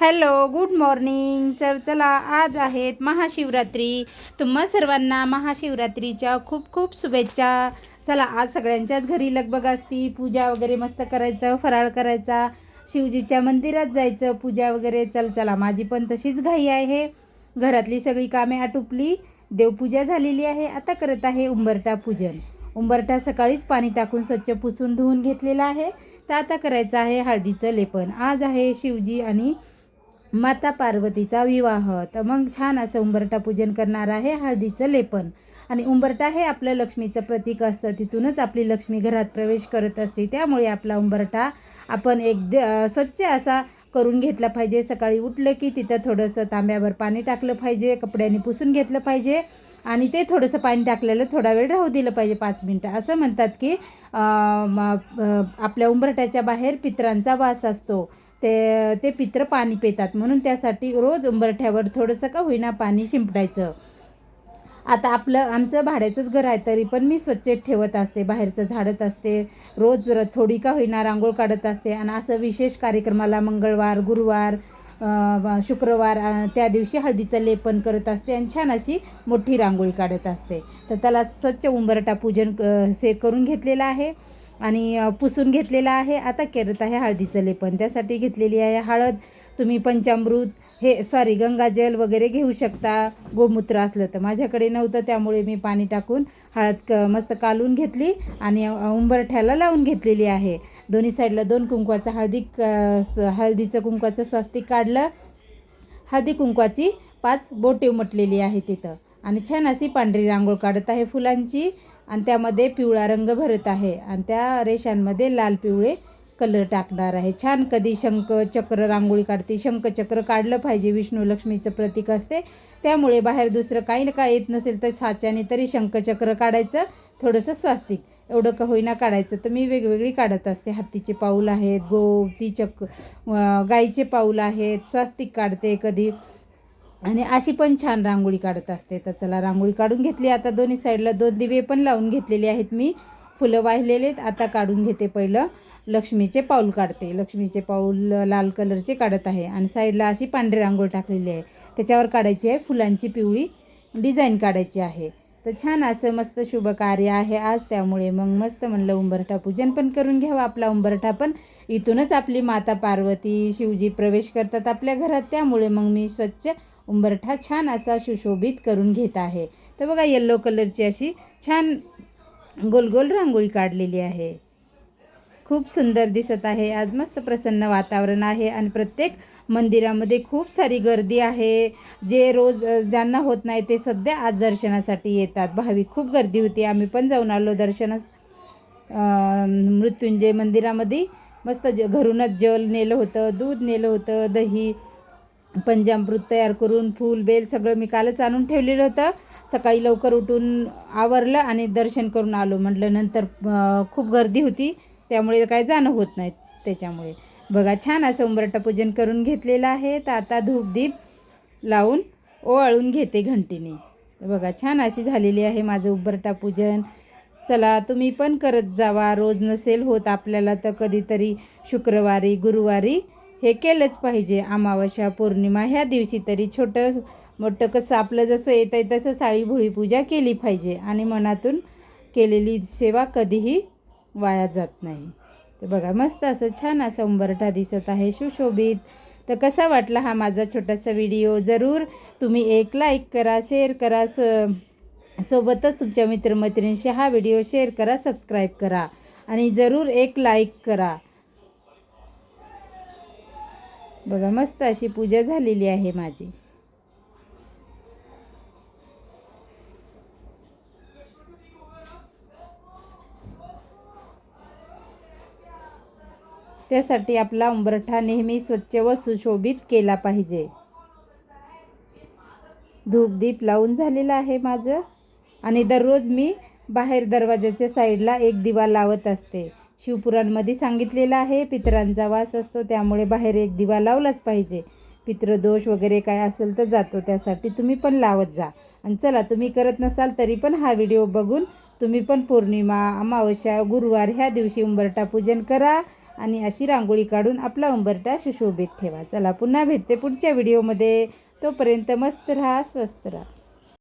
Hello, good morning. चला आज आहेत महाशिवरात्री. तुम्हा सर्वांना महाशिवरात्रीच्या खूप खूप शुभेच्छा. चला आज सगळ्यांच्याच घरी लगबग असती, पूजा वगैरे मस्त करायचं, फराळ करायचा, शिवजीच्या मंदिरात जायचं, पूजा वगैरे. चला माझी पण तशीच घाई आहे. घरातली सगळी कामे आटोपली, देवपूजा झालेली आहे. आता करत आहे उंबरठा पूजन. उंबरठा सकाळीच पाणी टाकून स्वच्छ पुसून धुवून घेतलेला आहे. तर आता करायचं आहे हळदीचं लेपन. आज आहे शिवजी आणि माता पार्वतीचा विवाह. तर मग छान असं उंबरठा पूजन करणार आहे, हळदीचं लेपन. आणि उंबरठा हे आपलं लक्ष्मीचं प्रतीक असतं, तिथूनच आपली लक्ष्मी घरात प्रवेश करत असते. त्यामुळे आपला उंबरठा आपण स्वच्छ असा करून घेतला पाहिजे. सकाळी उठलं की तिथं थोडंसं तांब्यावर पाणी टाकलं पाहिजे, कपड्याने पुसून घेतलं पाहिजे आणि ते थोडंसं पाणी टाकलेलं थोडा वेळ राहू दिलं पाहिजे, 5 मिनटं. असं म्हणतात की आपल्या उंबरठ्याच्या बाहेर पितरांचा वास असतो, ते पित्र पाणी पितात, म्हणून त्यासाठी रोज उंबरठ्यावर थोडंसं का होईना पाणी शिंपडायचं. आता आमचं भाड्याचंच घर आहे, तरी पण मी स्वच्छ ठेवत असते, बाहेरचं झाडत असते, रोज थोडी का होईना रांगोळ काढत असते. आणि असं विशेष कार्यक्रमाला मंगळवार, गुरुवार, शुक्रवार त्या दिवशी हळदीचं लेपन करत असते आणि छान अशी मोठी रांगोळी काढत असते. तर त्याला स्वच्छ उंबरठा पूजन करून घेतलेलं आहे आणि पुसून घेतलेला आहे. आता करत आहे हळदीचं लेपन. त्यासाठी घेतलेली आहे हळद. तुम्ही पंचामृत गंगाजल वगैरे घेऊ शकता, गोमूत्र असलं तर. माझ्याकडे नव्हतं, त्यामुळे मी पाणी टाकून हळद मस्त कालून घेतली आणि उंबरठ्याला लावून घेतलेली आहे. दोन्ही साईडला 2 कुंकवाचं हळदीचं कुंकवाचं स्वास्तिक काढलं. हळदी कुंकवाची 5 बोटे उमटलेली आहे तिथं. आणि छान अशी पांढरी रांगोळ काढत आहे फुलांची आणि त्यामध्ये पिवळा रंग भरत आहे आणि त्या रेषांमध्ये लाल पिवळे कलर टाकणार आहे. छान कधी शंख चक्र रांगोळी काढते. शंखचक्र काढलं पाहिजे, विष्णू लक्ष्मीचं प्रतीक असते. त्यामुळे बाहेर दुसरं काही ना काय येत नसेल तर साच्याने तरी शंखचक्र काढायचं, थोडंसं स्वास्तिक एवढं का होईना काढायचं. तर मी वेगवेगळी काढत असते. हत्तीचे पाऊल आहेत, गाईचे पाऊल आहेत, स्वास्तिक काढते कधी, आणि अशी पण छान रांगोळी काढत असते. तर चला रांगोळी काढून घेतली. आता दोन्ही साईडला 2 दिवे पण लावून घेतलेले आहेत मी. फुलं वाहिलेले आहेत. आता काढून घेते. पहिलं लक्ष्मीचे पाऊल काढते. लक्ष्मीचे पाऊल लाल कलरचे काढत आहे आणि साईडला अशी पांढरी रांगोळी टाकलेली आहे. त्याच्यावर काढायची आहे फुलांची पिवळी डिझाईन काढायची आहे. तर छान असं मस्त शुभ कार्य आहे आज, त्यामुळे मग मस्त म्हणलं उंबरठा पूजन पण करून घ्यावं. आपला उंबरठा पण इथूनच आपली माता पार्वती शिवजी प्रवेश करतात आपल्या घरात. त्यामुळे मग मी स्वच्छ उंबरठा छान असा सुशोभित करून घेत आहे. तर बघा येल्लो कलरची अशी छान गोल गोल रांगोळी काढलेली आहे. खूप सुंदर दिसत आहे. आज मस्त प्रसन्न वातावरण आहे आणि प्रत्येक मंदिरामध्ये खूप सारी गर्दी आहे. जे रोज ज्यांना होत नाही ते सध्या आज दर्शनासाठी येतात. भाविक खूप गर्दी होती. आम्ही पण जाऊन आलो दर्शनास. मृत्युंजय मंदिरामध्ये मस्त घरूनच जल नेलं होतं, दूध नेलं होतं, दही, पंचामृत तयार करून फूल बेल सगळं मी कालच आणून ठेवलेलं होतं. सकाळी लवकर उठून आवरलं आणि दर्शन करून आलो. म्हटलं नंतर खूप गर्दी होती, त्यामुळे काय जाणं होत नाही. त्याच्यामुळे बघा छान असं उंबरठा पूजन करून घेतलेलं आहे. तर आता धूपदीप लावून ओवाळून घेते घंटीने. बघा छान अशी झालेली आहे माझं उंबरठा पूजन. चला तुम्ही पण करत जावा. रोज नसेल होत आपल्याला तर कधीतरी शुक्रवारी, गुरुवारी हे केलंच पाहिजे. अमावस्या, पौर्णिमा ह्या दिवशी तरी छोटं मोठं कसं आपलं जसं येतं आहे तसं साळी भोळी पूजा केली पाहिजे आणि मनातून केलेली सेवा कधीही वाया जात नाही. तर बघा मस्त असं छान असा उंबरठा दिसत आहे सुशोभित. तर कसा वाटला हा माझा छोटासा व्हिडिओ? जरूर तुम्ही एक लाईक करा, शेअर करा, सोबतच तुमच्या मित्रमैत्रिणींशी हा व्हिडिओ शेअर करा, सबस्क्राईब करा आणि जरूर एक लाईक करा. बघा मस्त अशी पूजा झालेली आहे माझी. त्यासाठी आपला उंबरठा नेहमी स्वच्छ व सुशोभित केला पाहिजे. धूपदीप लावून झालेलं आहे माझं आणि दररोज मी बाहेर दरवाजाच्या साईडला एक दिवा लावत असते. शिवपुराणमध्ये सांगितलेलं आहे पितरांचा वास असतो, त्यामुळे बाहेर एक दिवा लावलाच पाहिजे. पितृदोष वगैरे काय असेल तर जातो. त्यासाठी तुम्ही पण लावत जा. आणि चला तुम्ही करत नसाल तरी पण हा व्हिडिओ बघून तुम्ही पण पौर्णिमा, अमावस्या, गुरुवार ह्या दिवशी उंबरठा पूजन करा आणि अशी रांगोळी काढून आपला उंबरठा सुशोभित ठेवा. चला पुन्हा भेटते पुढच्या व्हिडिओमध्ये. तोपर्यंत मस्त राहा, स्वस्त राहा.